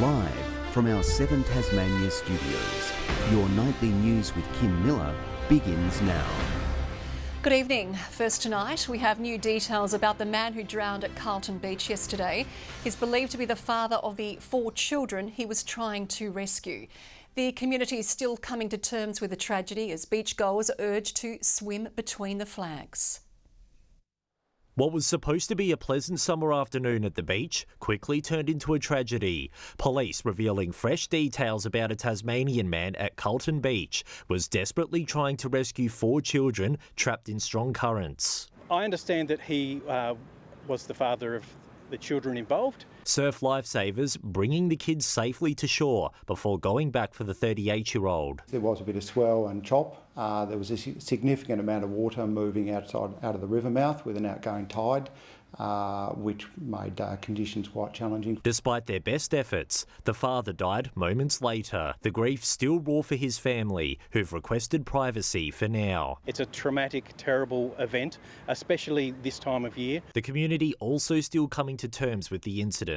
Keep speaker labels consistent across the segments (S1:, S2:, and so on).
S1: Live from our 7 Tasmania studios, your nightly news with Kim Miller begins now.
S2: Good evening. First tonight, we have new details about the man who drowned at Carlton Beach yesterday. He's believed to be the father of the 4 children he was trying to rescue. The community is still coming to terms with the tragedy as beachgoers are urged to swim between the flags.
S3: What was supposed to be a pleasant summer afternoon at the beach quickly turned into a tragedy. Police revealing fresh details about a Tasmanian man at Carlton Beach was desperately trying to rescue 4 children trapped in strong currents.
S4: I understand that he was the father of the children involved.
S3: Surf lifesavers bringing the kids safely to shore before going back for the 38-year-old.
S5: There was a bit of swell and chop. There was a significant amount of water moving out of the river mouth with an outgoing tide, which made conditions quite challenging.
S3: Despite their best efforts, the father died moments later. The grief still raw for his family, who've requested privacy for now.
S4: It's a traumatic, terrible event, especially this time of year.
S3: The community also still coming to terms with the incident.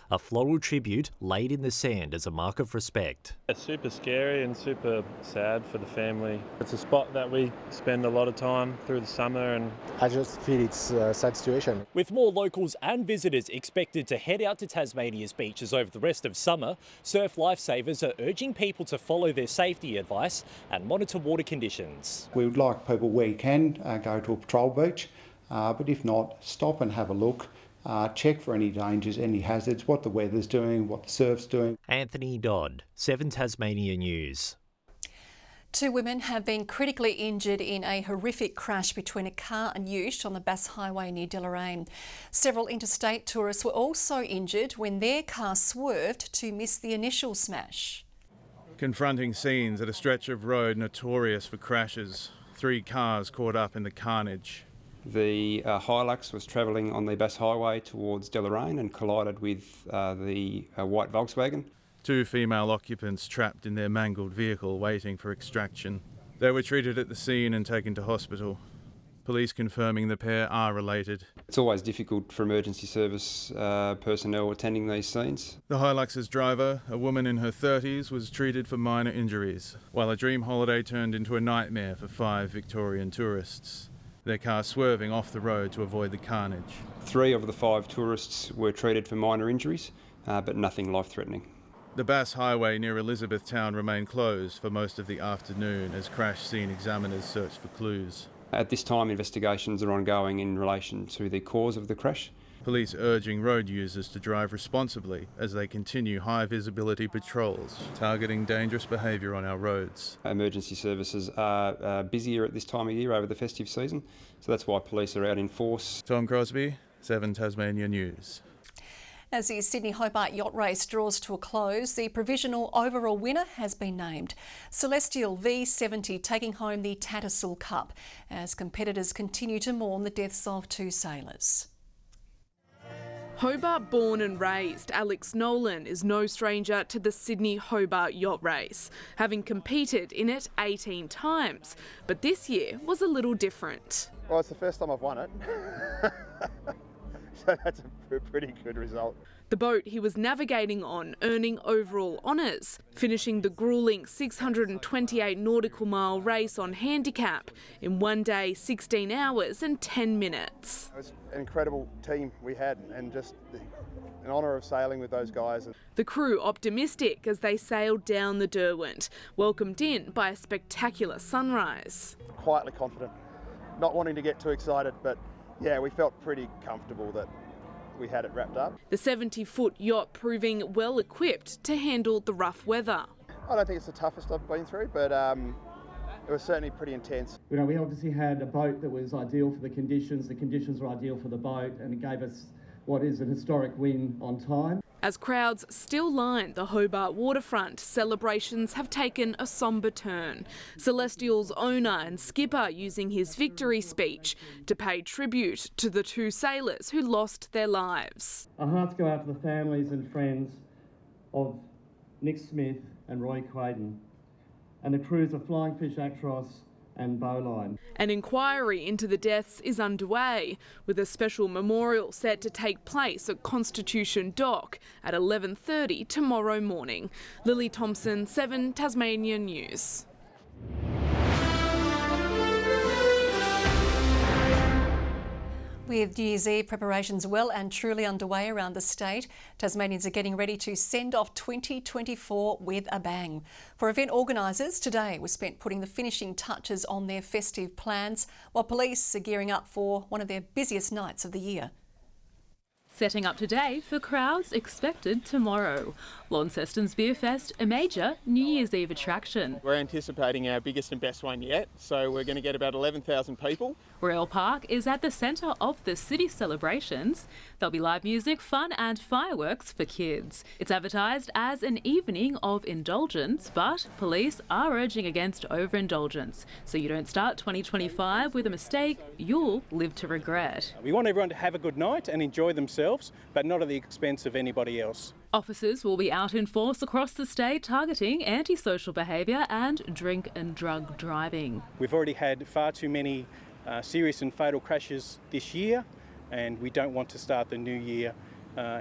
S3: A floral tribute laid in the sand as a mark of respect.
S6: It's super scary and super sad for the family. It's a spot that we spend a lot of time through the summer, and
S7: I just feel it's a sad situation.
S3: With more locals and visitors expected to head out to Tasmania's beaches over the rest of summer, surf lifesavers are urging people to follow their safety advice and monitor water conditions.
S5: We would like people, where you can, go to a patrol beach, but if not, stop and have a look. Check for any dangers, any hazards, what the weather's doing, what the surf's doing.
S3: Anthony Dodd, 7 Tasmania News.
S2: 2 women have been critically injured in a horrific crash between a car and ute on the Bass Highway near Deloraine. Several interstate tourists were also injured when their car swerved to miss the initial smash.
S8: Confronting scenes at a stretch of road notorious for crashes. 3 cars caught up in the carnage.
S9: The Hilux was travelling on the Bass Highway towards Deloraine and collided with the white Volkswagen.
S8: 2 female occupants trapped in their mangled vehicle waiting for extraction. They were treated at the scene and taken to hospital. Police confirming the pair are related.
S9: It's always difficult for emergency service personnel attending these scenes.
S8: The Hilux's driver, a woman in her 30s, was treated for minor injuries, while a dream holiday turned into a nightmare for 5 Victorian tourists. Their car swerving off the road to avoid the carnage.
S9: 3 of the 5 tourists were treated for minor injuries, but nothing life-threatening.
S8: The Bass Highway near Elizabethtown remained closed for most of the afternoon as crash scene examiners searched for clues.
S9: At this time, investigations are ongoing in relation to the cause of the crash.
S8: Police urging road users to drive responsibly as they continue high visibility patrols targeting dangerous behaviour on our roads.
S9: Emergency services are busier at this time of year over the festive season, so that's why police are out in force.
S8: Tom Crosby, 7 Tasmania News.
S2: As the Sydney Hobart yacht race draws to a close, the provisional overall winner has been named. Celestial V70 taking home the Tattersall Cup as competitors continue to mourn the deaths of 2 sailors.
S10: Hobart born and raised, Alex Nolan is no stranger to the Sydney Hobart yacht race, having competed in it 18 times. But this year was a little different.
S7: Well, it's the first time I've won it. So that's a pretty good result.
S10: The boat he was navigating on earning overall honours, finishing the gruelling 628 nautical mile race on handicap in 1 day, 16 hours and 10 minutes.
S7: It was an incredible team we had and just an honour of sailing with those guys.
S10: The crew optimistic as they sailed down the Derwent, welcomed in by a spectacular sunrise.
S7: Quietly confident, not wanting to get too excited, but yeah, we felt pretty comfortable that we had it wrapped up.
S10: The 70-foot yacht proving well equipped to handle the rough weather.
S7: I don't think it's the toughest I've been through, but it was certainly pretty intense.
S11: You know, we obviously had a boat that was ideal for the conditions were ideal for the boat, and it gave us what is an historic win on time.
S10: As crowds still line the Hobart waterfront, celebrations have taken a sombre turn. Celestial's owner and skipper using his victory speech to pay tribute to the 2 sailors who lost their lives.
S11: Our hearts go out to the families and friends of Nick Smith and Roy Quaden, and the crews of Flying Fish Actros and bowline.
S10: An inquiry into the deaths is underway, with a special memorial set to take place at Constitution Dock at 11:30 tomorrow morning. Lily Thompson, 7 Tasmania News.
S2: With New Year's Eve preparations well and truly underway around the state, Tasmanians are getting ready to send off 2024 with a bang. For event organisers, today was spent putting the finishing touches on their festive plans, while police are gearing up for one of their busiest nights of the year.
S12: Setting up today for crowds expected tomorrow. Launceston's Beer Fest, a major New Year's Eve attraction.
S13: We're anticipating our biggest and best one yet, so we're going to get about 11,000 people.
S12: Royal Park is at the centre of the city celebrations. There'll be live music, fun and fireworks for kids. It's advertised as an evening of indulgence, but police are urging against overindulgence. So you don't start 2025 with a mistake you'll live to regret.
S4: We want everyone to have a good night and enjoy themselves, but not at the expense of anybody else.
S12: Officers will be out in force across the state targeting antisocial behaviour and drink and drug driving.
S4: We've already had far too many serious and fatal crashes this year, and we don't want to start the new year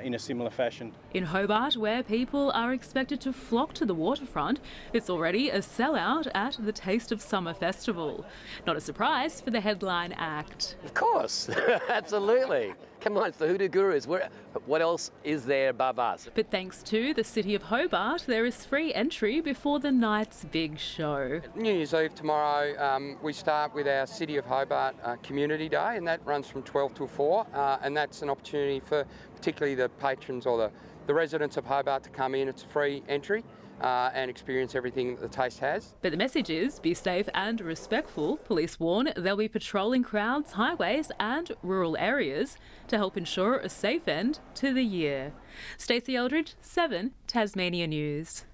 S4: in a similar fashion.
S12: In Hobart, where people are expected to flock to the waterfront, it's already a sellout at the Taste of Summer Festival. Not a surprise for the headline act.
S14: Of course, absolutely. Come on, it's the Hoodoo Gurus. What else is there above us?
S12: But thanks to the City of Hobart, there is free entry before the night's big show.
S15: New Year's Eve tomorrow, we start with our City of Hobart Community Day, and that runs from 12 till 4, and that's an opportunity for particularly the patrons or the residents of Hobart to come in. It's free entry. And experience everything that the Taste has.
S12: But the message is be safe and respectful. Police warn they'll be patrolling crowds, highways and rural areas to help ensure a safe end to the year. Stacey Eldridge, 7 Tasmania News.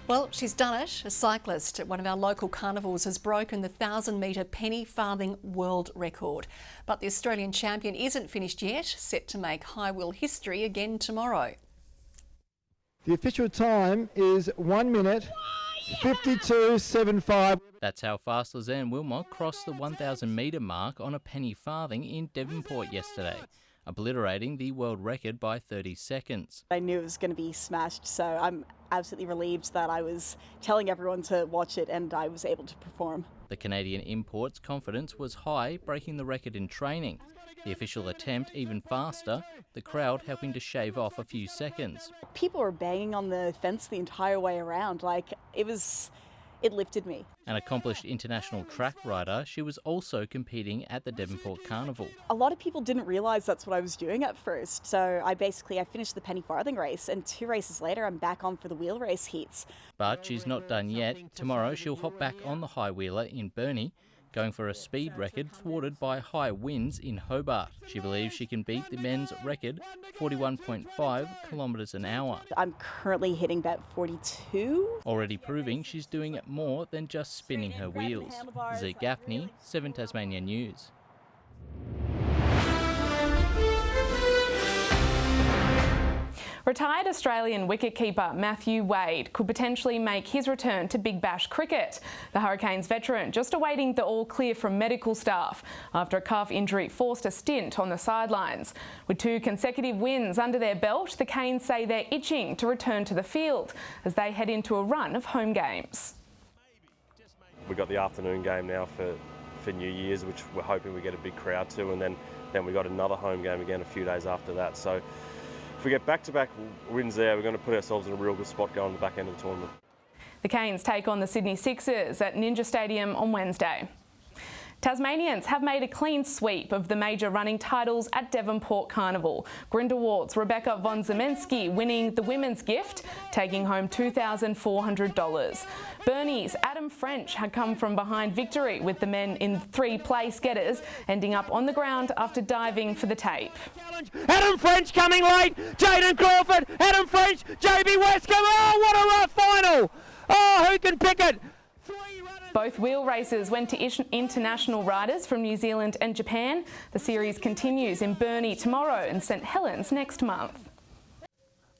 S2: Well, she's done it. A cyclist at one of our local carnivals has broken the 1,000-metre penny farthing world record. But the Australian champion isn't finished yet, set to make high wheel history again tomorrow.
S16: The official time is 1 minute 52.75.
S17: That's how fast Lizanne Wilmot crossed the 1,000 metre mark on a penny farthing in Devonport yesterday, obliterating the world record by 30 seconds.
S18: I knew it was going to be smashed, so I'm absolutely relieved that I was telling everyone to watch it and I was able to perform.
S17: The Canadian import's confidence was high, breaking the record in training. The official attempt even faster, the crowd helping to shave off a few seconds.
S18: People were banging on the fence the entire way around, it lifted me.
S17: An accomplished international track rider, she was also competing at the Devonport Carnival.
S18: A lot of people didn't realise that's what I was doing at first, so I finished the penny farthing race, and 2 races later I'm back on for the wheel race heats.
S17: But she's not done yet. Tomorrow she'll hop back on the high wheeler in Burnie, going for a speed record thwarted by high winds in Hobart. She believes she can beat the men's record, 41.5 kilometres an hour.
S18: I'm currently hitting about 42.
S17: Already proving she's doing more than just spinning her wheels. Z Gaffney, 7 Tasmania News.
S10: Retired Australian wicketkeeper Matthew Wade could potentially make his return to Big Bash cricket. The Hurricanes veteran just awaiting the all clear from medical staff after a calf injury forced a stint on the sidelines. With 2 consecutive wins under their belt, the Canes say they're itching to return to the field as they head into a run of home games.
S6: We've got the afternoon game now for New Year's, which we're hoping we get a big crowd to, and then we got another home game again a few days after that. So if we get back-to-back wins there, we're going to put ourselves in a real good spot going to the back end of the tournament.
S10: The Canes take on the Sydney Sixers at Ninja Stadium on Wednesday. Tasmanians have made a clean sweep of the major running titles at Devonport Carnival. Grindelwald's Rebecca von Zemensky winning the women's gift, taking home $2,400. Burnie's Adam French had come from behind victory with the men in 3 place getters, ending up on the ground after diving for the tape.
S19: Adam French coming late, Jaden Crawford, Adam French, JB Westcombe, oh what a rough final! Oh, who can pick it?
S10: Both wheel races went to international riders from New Zealand and Japan. The series continues in Burnie tomorrow and St Helens next month.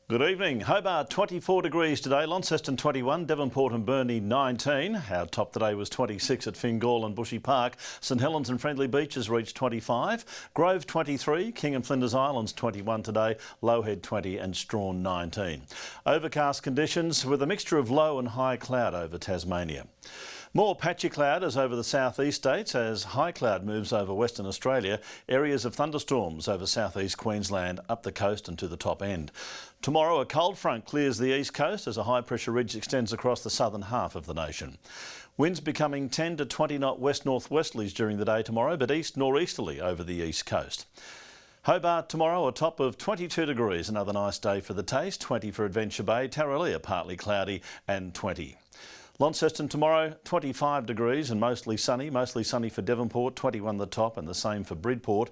S20: Good evening. Hobart 24 degrees today, Launceston 21, Devonport and Burnie 19. Our top today was 26 at Fingal and Bushy Park. St Helens and Friendly Beaches reached 25. Grove 23, King and Flinders Islands 21 today, Lowhead 20 and Strawn 19. Overcast conditions with a mixture of low and high cloud over Tasmania. More patchy cloud is over the southeast states as high cloud moves over Western Australia. Areas of thunderstorms over southeast Queensland, up the coast and to the top end. Tomorrow a cold front clears the east coast as a high pressure ridge extends across the southern half of the nation. Winds becoming 10 to 20 knot west-northwesterlies during the day tomorrow, but east-northeasterly over the east coast. Hobart tomorrow, a top of 22 degrees, another nice day for the taste, 20 for Adventure Bay, Tarraleah partly cloudy and 20. Launceston tomorrow, 25 degrees and mostly sunny for Devonport, 21 the top and the same for Bridport.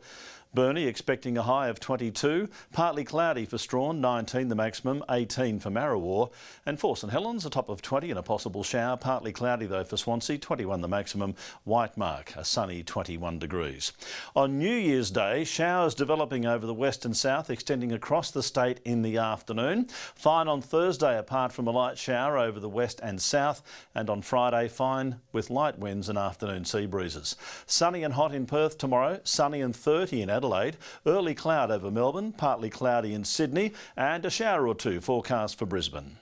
S20: Burnie expecting a high of 22, partly cloudy for Strawn, 19 the maximum, 18 for Marrawar, and for St Helens a top of 20 and a possible shower, partly cloudy though for Swansea, 21 the maximum, Whitemark a sunny 21 degrees. On New Year's Day, showers developing over the west and south, extending across the state in the afternoon. Fine on Thursday apart from a light shower over the west and south, and on Friday fine with light winds and afternoon sea breezes. Sunny and hot in Perth tomorrow, sunny and 30 in Adelaide, early cloud over Melbourne, partly cloudy in Sydney and a shower or two forecast for Brisbane.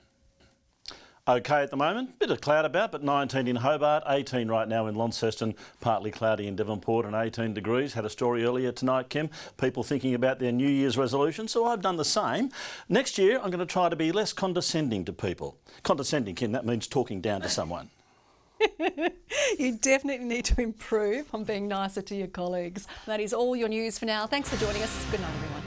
S20: Okay at the moment, bit of cloud about, but 19 in Hobart, 18 right now in Launceston, partly cloudy in Devonport and 18 degrees. Had a story earlier tonight, Kim, people thinking about their New Year's resolution, so I've done the same. Next year I'm going to try to be less condescending to people. Condescending, Kim, that means talking down to someone.
S2: You definitely need to improve on being nicer to your colleagues. That is all your news for now. Thanks for joining us. Good night, everyone.